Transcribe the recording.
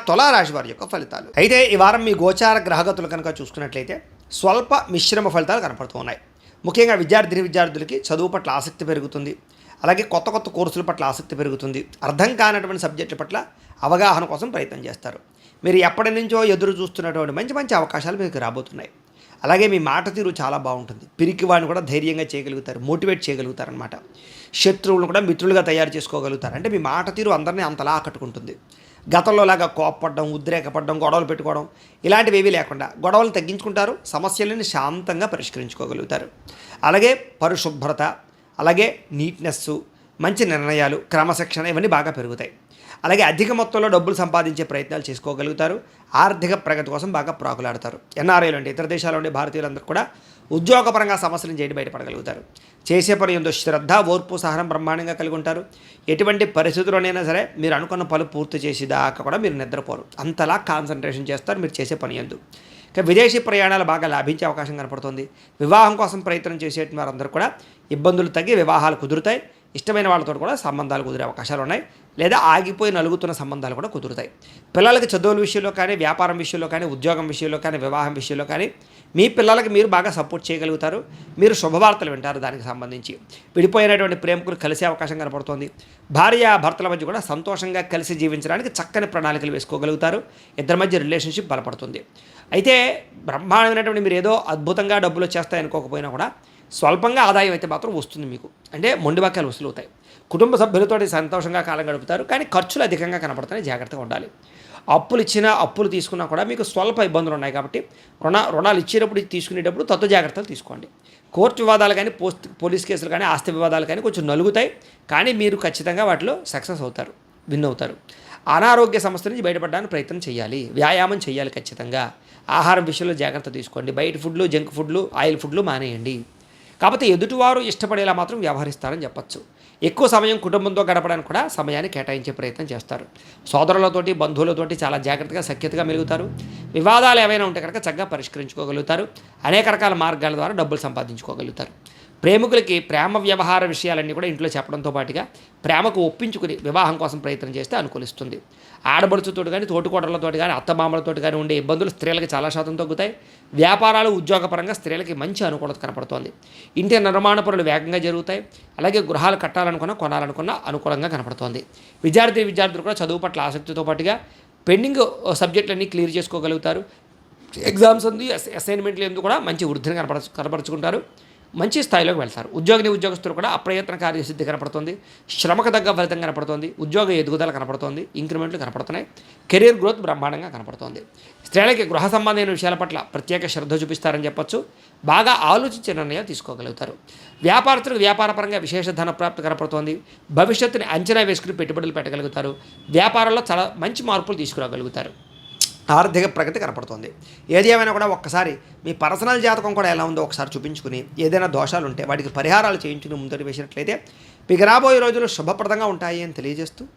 తులారాశి వారి యొక్క ఫలితాలు. అయితే ఈ వారం మీ గోచార గ్రహగతులు కనుక చూసుకున్నట్లయితే స్వల్ప మిశ్రమ ఫలితాలు కనపడుతూ ఉన్నాయి. ముఖ్యంగా విద్యార్థులకి చదువు పట్ల ఆసక్తి పెరుగుతుంది. అలాగే కొత్త కొత్త కోర్సుల పట్ల ఆసక్తి పెరుగుతుంది. అర్థం కానటువంటి సబ్జెక్టుల పట్ల అవగాహన కోసం ప్రయత్నం చేస్తారు. మీరు ఎప్పటి నుంచో ఎదురు చూస్తున్నటువంటి మంచి మంచి అవకాశాలు మీకు రాబోతున్నాయి. అలాగే మీ మాట తీరు చాలా బాగుంటుంది. పిరికి వాడిని కూడా ధైర్యంగా చేయగలుగుతారు, మోటివేట్ చేయగలుగుతారనమాట. శత్రువులను కూడా మిత్రులుగా తయారు చేసుకోగలుగుతారు. అంటే మీ మాట తీరు అందరినీ అంతలా ఆకట్టుకుంటుంది. గతంలో లాగా కోప్పడడం, ఉద్రేకపడడం, గొడవలు పెట్టుకోవడం ఇలాంటివి ఏవీ లేకుండా గొడవలు తగ్గించుకుంటారు. సమస్యలను శాంతంగా పరిష్కరించుకోగలుగుతారు. అలాగే పరిశుభ్రత, అలాగే నీట్నెస్సు, మంచి నిర్ణయాలు, క్రమశిక్షణ ఇవన్నీ బాగా పెరుగుతాయి. అలాగే అధిక మొత్తంలో డబ్బులు సంపాదించే ప్రయత్నాలు చేసుకోగలుగుతారు. ఆర్థిక ప్రగతి కోసం బాగా ప్రాకులాడతారు. ఎన్ఆర్ఐలు అంటే ఇతర దేశాల్లో ఉండే భారతీయులందరూ కూడా ఉద్యోగపరంగా సమస్యలను చేయడం బయటపడగలుగుతారు. చేసే పని ఎంతో శ్రద్ధ, ఓర్పు, సహనం బ్రహ్మాండంగా కలిగి ఉంటారు. ఎటువంటి పరిస్థితుల్లోనైనా సరే మీరు అనుకున్న పనులు పూర్తి చేసేదాకా కూడా మీరు నిద్రపోరు. అంతలా కాన్సన్ట్రేషన్ చేస్తారు మీరు చేసే పని ఎందు. ఇక విదేశీ ప్రయాణాలు బాగా లాభించే అవకాశం కనపడుతుంది. వివాహం కోసం ప్రయత్నం చేసే వారందరూ కూడా ఇబ్బందులు తగ్గి వివాహాలు కుదురుతాయి. ఇష్టమైన వాళ్ళతో కూడా సంబంధాలు కుదిరే అవకాశాలు ఉన్నాయి. లేదా ఆగిపోయి నలుగుతున్న సంబంధాలు కూడా కుదురుతాయి. పిల్లలకి చదువుల విషయంలో కానీ, వ్యాపారం విషయంలో కానీ, ఉద్యోగం విషయంలో కానీ, వివాహం విషయంలో కానీ మీ పిల్లలకి మీరు బాగా సపోర్ట్ చేయగలుగుతారు. మీరు శుభవార్తలు వింటారు. దానికి సంబంధించి విడిపోయినటువంటి ప్రేమికులు కలిసే అవకాశం కనపడుతోంది. భార్య భర్తల మధ్య కూడా సంతోషంగా కలిసి జీవించడానికి చక్కని ప్రణాళికలు వేసుకోగలుగుతారు. ఇద్దరి మధ్య రిలేషన్షిప్ బలపడుతుంది. అయితే బ్రహ్మాండమైనటువంటి మీరు ఏదో అద్భుతంగా డబ్బులు వచ్చేస్తాయనుకోకపోయినా కూడా స్వల్పంగా ఆదాయం అయితే మాత్రం వస్తుంది మీకు. అంటే మొండిబకాయలు వసూలు అవుతాయి. కుటుంబ సభ్యులతో సంతోషంగా కాలం గడుపుతారు. కానీ ఖర్చులు అధికంగా కనపడుతున్నాయి. జాగ్రత్తగా ఉండాలి. అప్పులు తీసుకున్నా కూడా మీకు స్వల్ప ఇబ్బందులు ఉన్నాయి. కాబట్టి రుణాలు ఇచ్చేటప్పుడు తీసుకునేటప్పుడు జాగ్రత్తలు తీసుకోండి. కోర్టు వివాదాలు కానీ, పోలీస్ కేసులు కానీ, ఆస్తి వివాదాలు కానీ కొంచెం నలుగుతాయి. కానీ మీరు ఖచ్చితంగా వాటిలో సక్సెస్ అవుతారు, విన్ అవుతారు. అనారోగ్య సమస్య నుంచి బయటపడడానికి ప్రయత్నం చేయాలి. వ్యాయామం చేయాలి ఖచ్చితంగా. ఆహారం విషయంలో జాగ్రత్త తీసుకోండి. బయట ఫుడ్లు, జంక్ ఫుడ్లు, ఆయిల్ ఫుడ్లు మానేయండి. కాకపోతే ఎదుటివారు ఇష్టపడేలా మాత్రం వ్యవహరిస్తారని చెప్పచ్చు. ఎక్కువ సమయం కుటుంబంతో గడపడానికి కూడా సమయాన్ని కేటాయించే ప్రయత్నం చేస్తారు. సోదరులతోటి, బంధువులతోటి చాలా జాగ్రత్తగా సఖ్యతగా మెలుగుతారు. వివాదాలు ఏవైనా ఉంటే కనుక చక్కగా పరిష్కరించుకోగలుగుతారు. అనేక రకాల మార్గాల ద్వారా డబ్బులు సంపాదించుకోగలుగుతారు. ప్రేమికులకి ప్రేమ వ్యవహార విషయాలన్నీ కూడా ఇంట్లో చెప్పడంతో పాటుగా ప్రేమకు ఒప్పించుకుని వివాహం కోసం ప్రయత్నం చేస్తే అనుకూలిస్తుంది. ఆడబడుచుతో కానీ, తోటికోటలతో కానీ, అత్తమామలతో కానీ ఉండే ఇబ్బందులు స్త్రీలకు చాలా శాతం తగ్గుతాయి. వ్యాపారాలు, ఉద్యోగపరంగా స్త్రీలకి మంచి అనుకూలత కనపడుతోంది. ఇంటి నిర్మాణ పనులు వేగంగా జరుగుతాయి. అలాగే గృహాలు కొనాలనుకున్నా అనుకూలంగా కనపడుతోంది. విద్యార్థులు కూడా చదువు పట్ల ఆసక్తితో పాటుగా పెండింగ్ సబ్జెక్టులన్నీ క్లియర్ చేసుకోగలుగుతారు. ఎగ్జామ్స్ అసైన్మెంట్లు ఎందుకు కూడా మంచి వృద్ధిని కనపరుచుకుంటారు. మంచి స్థాయిలోకి వెళ్తారు. ఉద్యోగస్తులు కూడా అప్రయత్న కార్యసిద్ధి కనపడుతుంది. శ్రమకు తగ్గ ఫలితం కనపడుతుంది. ఉద్యోగ ఎదుగుదల కనపడుతుంది. ఇంక్రిమెంట్లు కనపడుతున్నాయి. కెరీర్ గ్రోత్ బ్రహ్మాండంగా కనపడుతుంది. స్త్రీలకి గృహ సంబంధమైన విషయాల పట్ల ప్రత్యేక శ్రద్ధ చూపిస్తారని చెప్పొచ్చు. బాగా ఆలోచించే నిర్ణయాలు తీసుకోగలుగుతారు. వ్యాపారస్తులకు వ్యాపారపరంగా విశేష ధన ప్రాప్తి కనపడుతోంది. భవిష్యత్తుని అంచనా వేసుకుని పెట్టుబడులు పెట్టగలుగుతారు. వ్యాపారంలో చాలా మంచి మార్పులు తీసుకురాగలుగుతారు. ఆర్థిక ప్రగతి కనపడుతుంది. ఏది ఏమైనా కూడా ఒక్కసారి మీ పర్సనల్ జాతకం కూడా ఎలా ఉందో ఒకసారి చూపించుకుని ఏదైనా దోషాలు ఉంటే వాటికి పరిహారాలు చేయించుకుని ముందడు వేసినట్లయితే మీకు రాబోయే రోజులు శుభప్రదంగా ఉంటాయి అని తెలియజేస్తూ